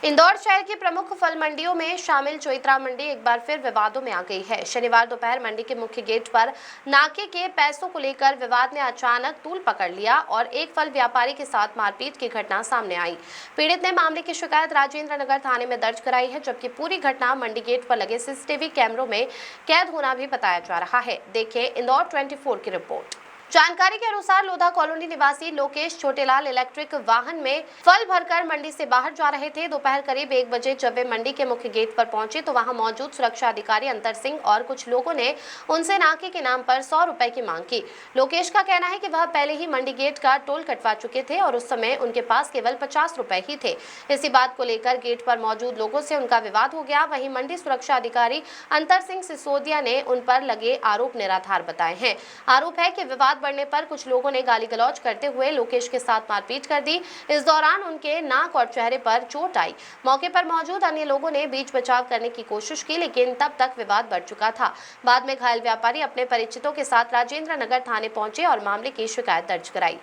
इंदौर शहर की प्रमुख फल मंडियों में शामिल चोइत्रा मंडी एक बार फिर विवादों में आ गई है। शनिवार दोपहर मंडी के मुख्य गेट पर नाके के पैसों को लेकर विवाद ने अचानक तूल पकड़ लिया और एक फल व्यापारी के साथ मारपीट की घटना सामने आई। पीड़ित ने मामले की शिकायत राजेंद्र नगर थाने में दर्ज कराई है, जबकि पूरी घटना मंडी गेट पर लगे सीसीटीवी कैमरों में कैद होना भी बताया जा रहा है। देखिए इंदौर 24 की रिपोर्ट। जानकारी के अनुसार लोधा कॉलोनी निवासी लोकेश छोटेलाल इलेक्ट्रिक वाहन में फल भरकर मंडी से बाहर जा रहे थे। दोपहर करीब 1 बजे जब वे मंडी के मुख्य गेट पर पहुंचे तो वहां मौजूद सुरक्षा अधिकारी अंतर सिंह और कुछ लोगों ने उनसे नाके के नाम पर 100 रुपए की मांग की। लोकेश का कहना है कि वह पहले ही मंडी गेट का टोल कटवा चुके थे और उस समय उनके पास केवल 50 रुपए ही थे। इसी बात को लेकर गेट पर मौजूद लोगों से उनका विवाद हो गया। वहीं मंडी सुरक्षा अधिकारी अंतर सिंह सिसोदिया ने उन पर लगे आरोप निराधार बताए हैं। आरोप है कि विवाद बढ़ने पर कुछ लोगों ने गाली गलौज करते हुए लोकेश के साथ मारपीट कर दी। इस दौरान उनके नाक और चेहरे पर चोट आई। मौके पर मौजूद अन्य लोगों ने बीच बचाव करने की कोशिश की, लेकिन तब तक विवाद बढ़ चुका था। बाद में घायल व्यापारी अपने परिचितों के साथ राजेंद्र नगर थाने पहुंचे और मामले की शिकायत दर्ज कराई।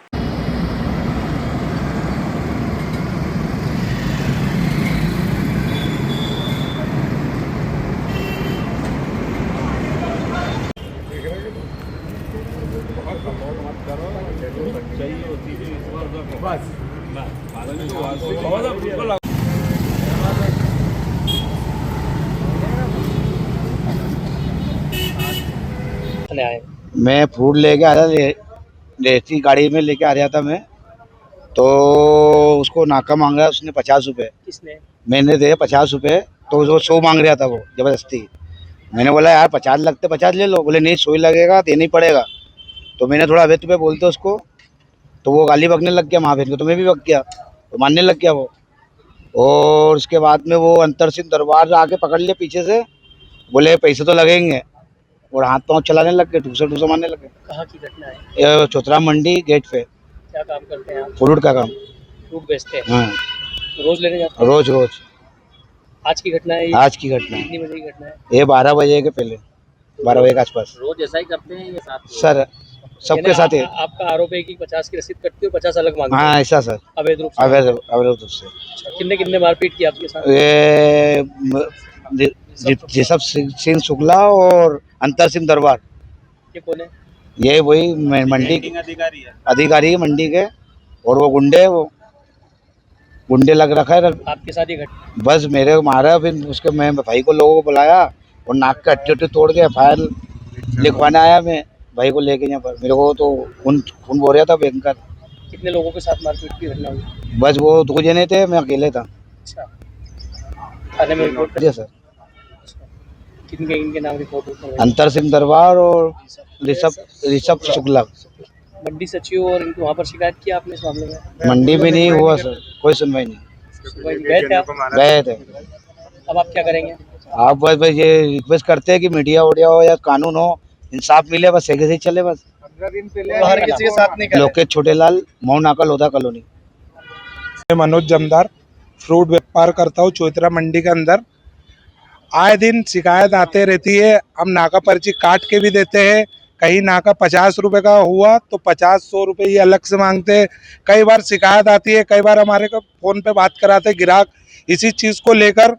मैं फ्रूट लेके आ रहा रेस्टी गाड़ी में लेके आ रहा था मैं, तो उसको नाका मांग रहा, उसने 50 रुपये। किसने? मैंने दे 50 रुपये, तो वो 100 मांग रहा था वो जबरदस्ती। मैंने बोला यार 50 लगते 50 ले लो। बोले नहीं 100 ही लगेगा, देना ही पड़ेगा। तो मैंने थोड़ा अबे तुबे बोलते उसको, तो वो गाली बकने लग गया माँ बहन को, तो मैं भी बक गया, तो मानने लग गया वो। और उसके बाद में वो अंतर सिंह दरबार आके पकड़ लिया पीछे से, बोले पैसे तो लगेंगे, और हाथ पाँव चलाने लग गए, ठूसा मारने लग गए। कहाँ की घटना है? ये चौथरा मंडी गेट पे। क्या काम करते हैं आप? फ्रूट का काम। फ्रूट बेचते हैं? हाँ, रोज लेने जाते हैं? रोज रोज। आज की घटना है ये? आज की घटना है कितनी बजे की घटना है? ये 12 बजे के पहले, 12 बजे के आसपास। रोज ऐसा ही करते हैं ये साथ? सर सबके साथ है। आपका आरोप है कि 50 की रसीद कटती हो, 50 अलग मांगते हाँ ऐसा सर, अवैध रूप से? अवैध रूप से। कितने मारपीट की आपके साथ? ये ऋषभ सिंह शुक्ला और अंतर सिंह दरबार। ये कौन है? ये वही मंडी अधिकारी है मंडी के, और वो गुंडे लग रखा है। आपके साथ ये घटना? बस मेरे को मारा, फिर उसके मैं भाई को लोगों को बुलाया और नाक का हट्टी तोड़ के FIR लिखवाने आया। मैं भाई को लेके यहाँ पर, मेरे को तो खून बो रहा था भयंकर। कितने लोगों के साथ मारपीट की घटना हुई? बस वो 2 जने थे, मैं अकेले था। अच्छा, थाने में रिपोर्ट जी सर। किनके नाम रिपोर्ट होता है? अंतर सिंह दरबार और ऋषभ शुक्ला। मंडी सचिव और इनको वहाँ पर शिकायत किया आपने इस मामले में? मंडी में नहीं हुआ सर, कोई सुनवाई नहीं। गए थे। अब आप क्या करेंगे? आप बस ये रिक्वेस्ट करते हैं कि मीडिया उडिया हो या कानून हो, इंसाफ मिले, बस एक ही चले बस। 15 दिन पहले बाहर किसी के साथ नहीं? लोकेश छोटेलाल, मऊ नाका, लोधा कॉलोनी। मैं मनोज जमदार फ्रूट व्यापार करता हूँ चोइत्रा मंडी के अंदर। आए दिन शिकायत आते रहती है, हम नाका पर्ची काट के भी देते हैं। कहीं नाका 50 रुपए का हुआ तो 50-100 रुपए ये अलग से मांगते हैं। कई बार शिकायत आती है, कई बार हमारे को फ़ोन पे बात कराते ग्राहक। इसी चीज़ को लेकर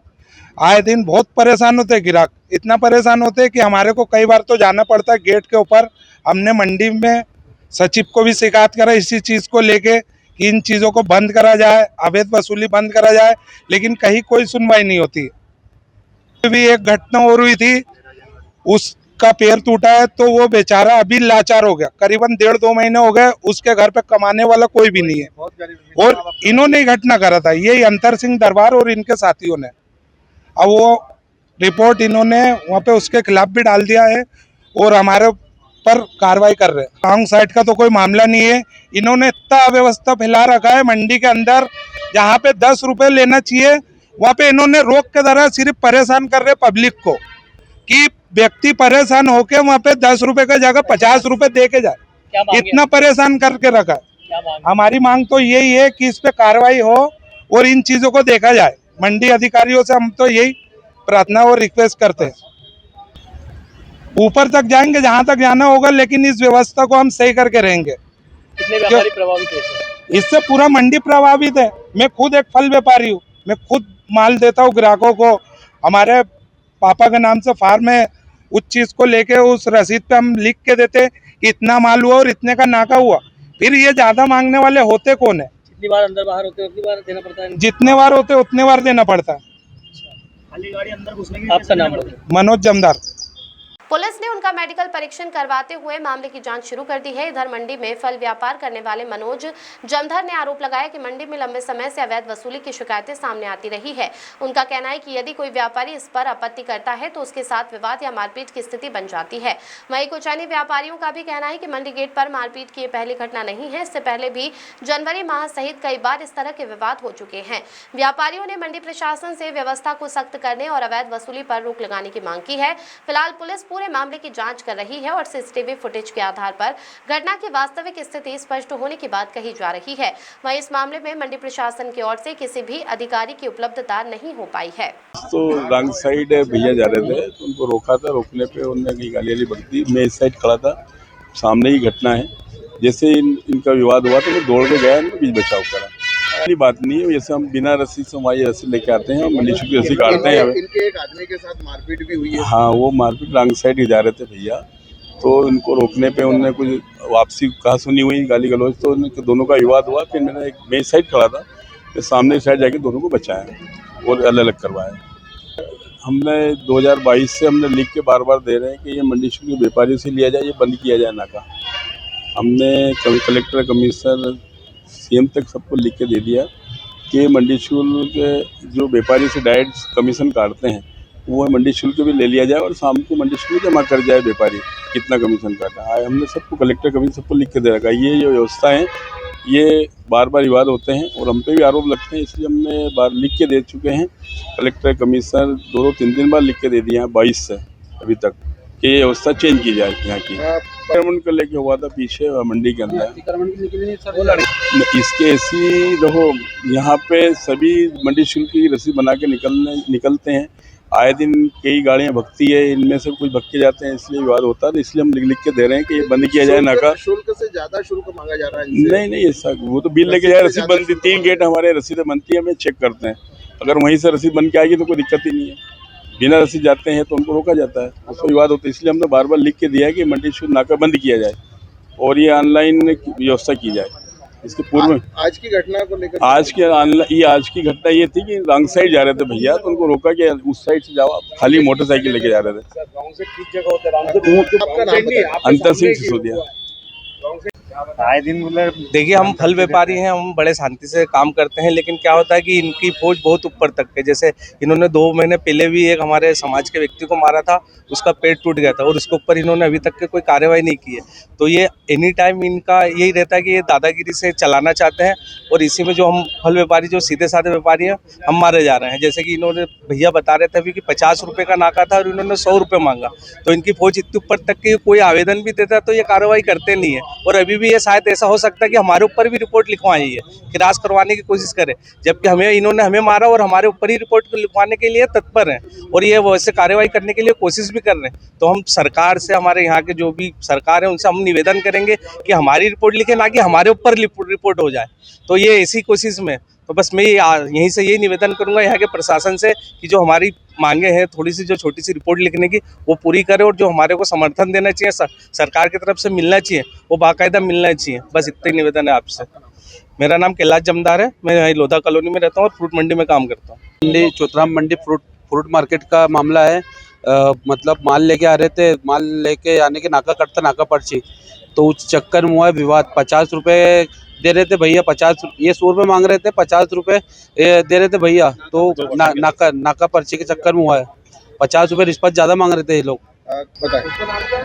आए दिन बहुत परेशान होते हैं ग्राहक। इतना परेशान होते हैं कि हमारे को कई बार तो जाना पड़ता है गेट के ऊपर। हमने मंडी में सचिव को भी शिकायत करा इसी चीज़ को लेके कि इन चीज़ों को बंद करा जाए, अवैध वसूली बंद करा जाए, लेकिन कहीं कोई सुनवाई नहीं होती। भी एक घटना और हुई थी, उसका पैर टूटा है तो वो बेचारा अभी लाचार हो गया। करीबन 1.5-2 महीने हो गए, उसके घर पे कमाने वाला कोई भी नहीं है। और इन्होंने घटना करा था, यही अंतर सिंह दरबार और इनके साथियों ने। अब वो रिपोर्ट इन्होंने वहाँ पे उसके खिलाफ भी डाल दिया है और हमारे पर कार्रवाई कर रहे हैं। रॉन्ग साइड का तो कोई मामला नहीं है। इन्होंने इतना अव्यवस्था फैला रखा है मंडी के अंदर, जहाँ पे 10 रुपए लेना चाहिए वहाँ पे इन्होंने रोक के द्वारा सिर्फ परेशान कर रहे पब्लिक को, कि व्यक्ति परेशान होके वहाँ पे 10 रुपए का जगह 50 रुपए दे के जाए। इतना परेशान करके रखा है। हमारी मांग तो यही है कि इस पे कार्रवाई हो और इन चीजों को देखा जाए। मंडी अधिकारियों से हम तो यही प्रार्थना और रिक्वेस्ट करते हैं। ऊपर तक जाएंगे जहां तक जाना होगा, लेकिन इस व्यवस्था को हम सही करके रहेंगे। कितने व्यापारी प्रभावित है इससे? इससे पूरा मंडी प्रभावित है। मैं खुद एक फल व्यापारी हूँ, मैं खुद माल देता हूँ ग्राहकों को, हमारे पापा के नाम से फार्म है, उस चीज को लेके उस रसीद पे हम लिख के देते कि इतना माल हुआ और इतने का नाका हुआ। फिर ये ज्यादा मांगने वाले होते कौन है? जितनी बार अंदर बाहर होते हैं उतनी बार देना पड़ता है। जितने बार होते उतने बार देना पड़ता है। आपका नाम बताइए। मनोज जमदार। पुलिस ने उनका मेडिकल परीक्षण करवाते हुए मामले की जांच शुरू कर दी है। इधर मंडी में फल व्यापार करने वाले मनोज जमधर ने आरोप लगाया कि मंडी में लंबे समय से अवैध वसूली की शिकायतें सामने आती रही है। उनका कहना है कि यदि कोई व्यापारी इस पर आपत्ति करता है तो उसके साथ विवाद या मारपीट की स्थिति बन जाती है। वहीं कुछ अन्य व्यापारियों का भी कहना है कि मंडी गेट पर मारपीट की पहली घटना नहीं है। इससे पहले भी जनवरी माह सहित कई बार इस तरह के विवाद हो चुके हैं। व्यापारियों ने मंडी प्रशासन से व्यवस्था को सख्त करने और अवैध वसूली पर रोक लगाने की मांग की है। फिलहाल पुलिस पूरे मामले की जांच कर रही है और सीसीटीवी फुटेज के आधार पर घटना की वास्तविक स्थिति स्पष्ट होने की बात कही जा रही है। वहीं इस मामले में मंडी प्रशासन की ओर से किसी भी अधिकारी की उपलब्धता नहीं हो पाई है। तो रंग साइड भैया जा रहे थे तो उनको रोका था, रोकने पे उन्होंने कहीं गाली बक दी। मैं इस साइड खड़ा था, सामने ही घटना है। जैसे इनका विवाद हुआ तो मैं दौड़ के गया, इनको बीच बचाव करा। वाली बात नहीं है, जैसे हम बिना रस्सी से हमारी रस्सी लेके आते हैं, हम मनीषू की रस्सी काटते हैं। इनके एक आदमी के साथ मारपीट भी हुई है। हाँ, वो मारपीट रंग साइड ही जा रहे थे भैया, तो इनको रोकने पे उन्होंने कुछ वापसी कहा सुनी हुई, गाली गलौज, तो उनके दोनों का विवाद हुआ। फिर मैंने मैं इस साइड खड़ा था, फिर सामने साइड जाके दोनों को बचाया और अलग अलग करवाया। हमने 2022 से हमने लिख के बार बार दे रहे हैं कि ये मंडी शुल्क के व्यापारियों से लिया जाए, ये बंद किया जाए नाका। हमने कलेक्टर, कमिश्नर, सीएम तक सबको लिख के दे दिया कि मंडी शुल्क जो व्यापारी से डायरेक्ट कमीशन काटते हैं वो मंडी शुल्क भी ले लिया जाए और शाम को मंडी शुल्क जमा कर जाए व्यापारी कितना कमीशन काटा है। हमने सबको कलेक्टर, कमिश्नर सबको लिख के दे रखा है। ये जो व्यवस्था है ये बार बार विवाद होते हैं और हम पे भी आरोप लगते हैं, इसलिए हमने बार लिख के दे चुके हैं। कलेक्टर, कमिश्नर 2-3 बार लिख के दे दिए हैं 22 से अभी तक कि ये व्यवस्था चेंज की जाए यहाँ की। अतिक्रमण को लेके हुआ था पीछे मंडी के अंदर, इसके ऐसी देखो यहाँ पे सभी मंडी शुल्क की रसीद बना के निकलते हैं। आए दिन कई गाड़ियाँ भगती है, इनमें से कुछ भग के जाते हैं, इसलिए विवाद होता है। तो इसलिए हम लिख के दे रहे हैं कि ये बंद किया जाए नाका। शुल्क से ज्यादा शुल्क मांगा जा रहा है। नहीं, ऐसा वो तो बिल लेके जाए, रसीद बनती, 3 गेट हमारे रसीदें बनती है, हमें चेक करते हैं। अगर वहीं से रसीद बन के आएगी तो कोई दिक्कत ही नहीं है। बिना रसीद जाते हैं तो उनको रोका जाता है, उसको विवाद होता है। इसलिए हमने बार बार लिख के दिया है कि मंडी शुल्क नाका बंद किया जाए और ये ऑनलाइन व्यवस्था की जाए। इसके पूर्व में आज की घटना को लेकर आज की घटना ये थी कि रंग साइड जा रहे थे भैया, तो उनको रोका कि उस साइड से जाओ, खाली मोटरसाइकिल लेके जा रहे थे। अंतर सिंह सिसोदिया। आए दिन मतलब देखिए, हम फल व्यापारी हैं, हम बड़े शांति से काम करते हैं, लेकिन क्या होता है कि इनकी फौज बहुत ऊपर तक है। जैसे इन्होंने 2 महीने पहले भी एक हमारे समाज के व्यक्ति को मारा था, उसका पेट टूट गया था और उसके ऊपर इन्होंने अभी तक के कोई कार्रवाई नहीं की है। तो ये एनी टाइम इनका यही रहता है कि ये दादागिरी से चलाना चाहते हैं और इसी में जो हम फल व्यापारी जो सीधे साधे व्यापारी हैं हम मारे जा रहे हैं। जैसे कि इन्होंने भैया बता रहे थे अभी कि 50 रुपये का नाका था और इन्होंने 100 रुपये मांगा, तो इनकी फौज इतनी ऊपर तक की कोई आवेदन भी देता तो ये कार्रवाई करते नहीं है। और अभी भी ये शायद ऐसा हो सकता है कि हमारे ऊपर भी रिपोर्ट लिखवाई है, खिरास करवाने की कोशिश करें, जबकि इन्होंने हमें मारा और हमारे ऊपर ही रिपोर्ट लिखवाने के लिए तत्पर हैं और ये वैसे कार्रवाई करने के लिए कोशिश भी कर रहे हैं। तो हम सरकार से, हमारे यहाँ के जो भी सरकार है उनसे हम निवेदन करेंगे कि हमारी रिपोर्ट लिखे, ना कि हमारे ऊपर रिपोर्ट हो जाए। तो ये ऐसी कोशिश में, तो बस मैं यहीं से यही निवेदन करूंगा यहाँ के प्रशासन से कि जो हमारी मांगे हैं थोड़ी सी, जो छोटी सी रिपोर्ट लिखने की, वो पूरी करे और जो हमारे को समर्थन देना चाहिए सरकार की तरफ से मिलना चाहिए वो बाकायदा मिलना चाहिए। बस इतना ही निवेदन है आपसे। मेरा नाम कैलाश जमदार है, मैं यहाँ लोधा कॉलोनी में रहता हूँ और फ्रूट मंडी में काम करता हूँ। मंडी चौथराम मंडी फ्रूट मार्केट का मामला है। मतलब माल लेके आ रहे थे, माल लेके आने के नाका कटता, नाका पर्ची, तो उस चक्कर में हुआ विवाद। 50 रुपये दे रहे थे भैया, 50 ये 100 रुपये मांग रहे थे, 50 रुपये दे रहे थे भैया, तो नाका पर्ची के चक्कर में हुआ है। 50 रुपये रिश्वत ज़्यादा मांग रहे थे ये लोग।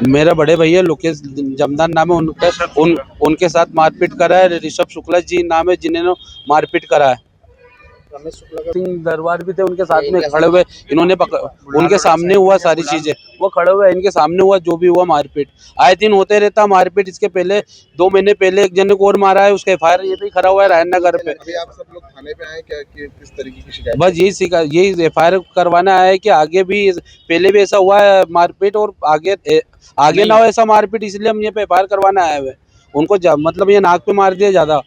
मेरा बड़े भैया लोकेश जमदार नाम है, उनके साथ मारपीट करा है। ऋषभ शुक्ला जी नाम है जिन्होंने मारपीट करा है। सिंह दरबार भी थे उनके साथ में खड़े हुए, इन्होंने उनके सामने हुआ सारी चीजें, वो खड़े हुए इनके सामने हुआ जो भी हुआ मारपीट। आए दिन होते रहता मारपीट। इसके पहले 2 महीने पहले एक जन को और मारा है, उसका FIR ये भी खड़ा हुआ है रायन नगर पे। अभी आप सब लोग थाने पे आए क्या कि किस तरीके की शिकायत? बस यही FIR करवाना है कि आगे भी, पहले भी ऐसा हुआ है मारपीट और आगे ना हो ऐसा मारपीट, इसलिए हम ये पे FIR करवाना आए हुए। उनको मतलब ये नाक पे मार दिया ज्यादा।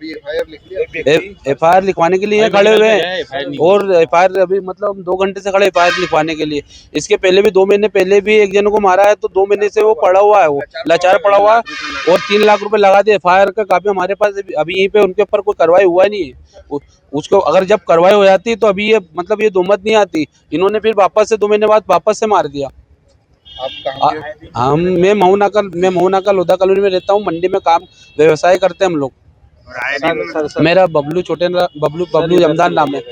अभी एफआईआर लिख लिया? एफआईआर लिखवाने के लिए खड़े हुए हैं और एफआईआर अभी मतलब हम 2 घंटे से खड़े एफआईआर लिखवाने के लिए। इसके पहले भी 2 महीने पहले भी एक जन को मारा है, तो 2 महीने से वो पड़ा हुआ है, वो लाचार पड़ा हुआ है और 3 लाख रुपए लगा दिए। एफआईआर का कापी हमारे पास अभी यहीं पे उनके ऊपर कोई कार्रवाई हुआ नहीं है। उसको अगर जब कार्रवाई हो जाती तो अभी ये मतलब ये दोमत नहीं आती। इन्होंने फिर वापस से 2 महीने बाद वापस से मार दिया। आप कहाँ के? मैं मऊनाकल लोधा कॉलोनी में रहता हूँ। मंडी में काम व्यवसाय करते हैं हम लोग। मेरा बबलू जमदार नाम है।